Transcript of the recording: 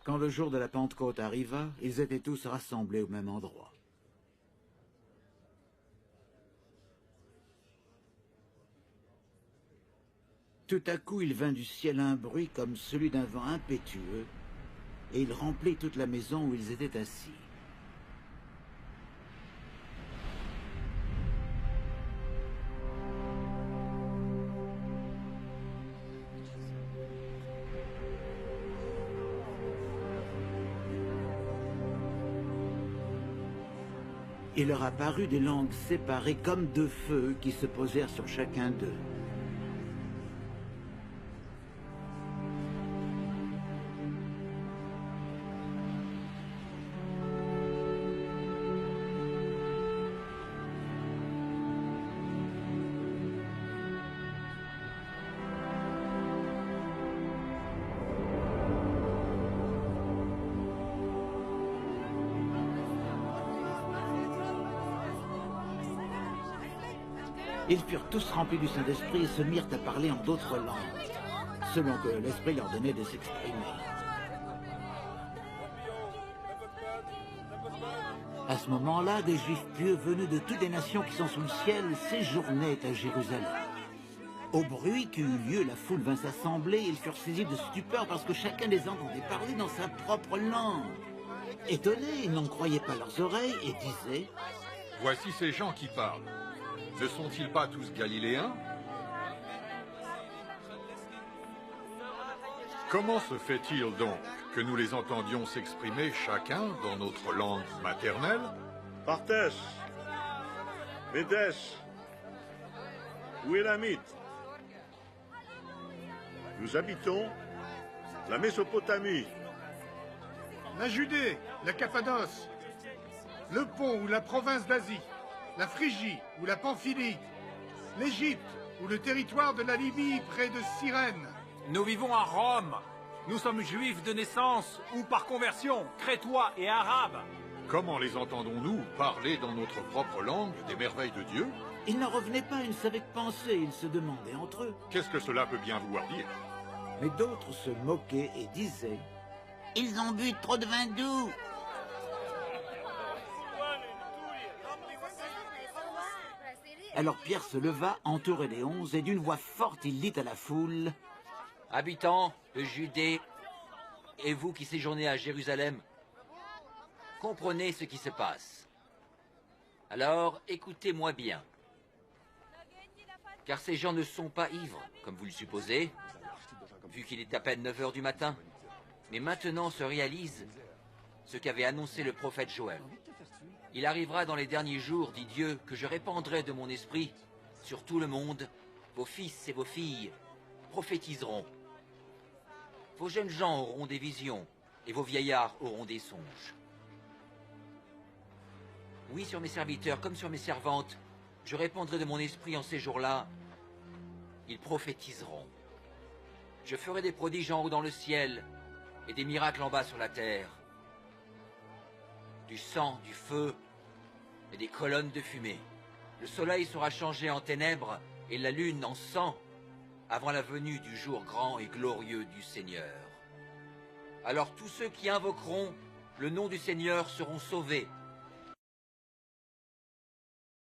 Quand le jour de la Pentecôte arriva, ils étaient tous rassemblés au même endroit. Tout à coup, il vint du ciel un bruit comme celui d'un vent impétueux, et il remplit toute la maison où ils étaient assis. Il leur apparut des langues séparées comme deux feux qui se posèrent sur chacun d'eux. Ils furent tous remplis du Saint-Esprit et se mirent à parler en d'autres langues, selon que l'Esprit leur donnait de s'exprimer. À ce moment-là, des Juifs pieux venus de toutes les nations qui sont sous le ciel séjournaient à Jérusalem. Au bruit qu'eut lieu, la foule vint s'assembler, ils furent saisis de stupeur parce que chacun les entendait parler dans sa propre langue. Étonnés, ils n'en croyaient pas leurs oreilles et disaient « Voici ces gens qui parlent. Ne sont-ils pas tous galiléens? Comment se fait-il donc que nous les entendions s'exprimer chacun dans notre langue maternelle? Partès, Médès, ou Élamite. Nous habitons la Mésopotamie, la Judée, la Cappadoce, le Pont ou la province d'Asie, la Phrygie ou la Pamphylie, l'Égypte ou le territoire de la Libye près de Cyrène. Nous vivons à Rome. Nous sommes juifs de naissance ou par conversion, crétois et arabes. Comment les entendons-nous parler dans notre propre langue des merveilles de Dieu? Ils n'en revenaient pas, ils ne savaient que penser, ils se demandaient entre eux. Qu'est-ce que cela peut bien vouloir dire? Mais d'autres se moquaient et disaient « Ils ont bu trop de vin doux !» Alors Pierre se leva, entouré des 11, et d'une voix forte, il dit à la foule « Habitants de Judée, et vous qui séjournez à Jérusalem, comprenez ce qui se passe. Alors écoutez-moi bien. Car ces gens ne sont pas ivres, comme vous le supposez, vu qu'il est à peine 9 heures du matin. Mais maintenant se réalise ce qu'avait annoncé le prophète Joël. Il arrivera dans les derniers jours, dit Dieu, que je répandrai de mon esprit sur tout le monde. Vos fils et vos filles prophétiseront. Vos jeunes gens auront des visions et vos vieillards auront des songes. Oui, sur mes serviteurs comme sur mes servantes, je répandrai de mon esprit en ces jours-là. Ils prophétiseront. Je ferai des prodiges en haut dans le ciel et des miracles en bas sur la terre. Du sang, du feu et des colonnes de fumée. Le soleil sera changé en ténèbres et la lune en sang avant la venue du jour grand et glorieux du Seigneur. Alors tous ceux qui invoqueront le nom du Seigneur seront sauvés.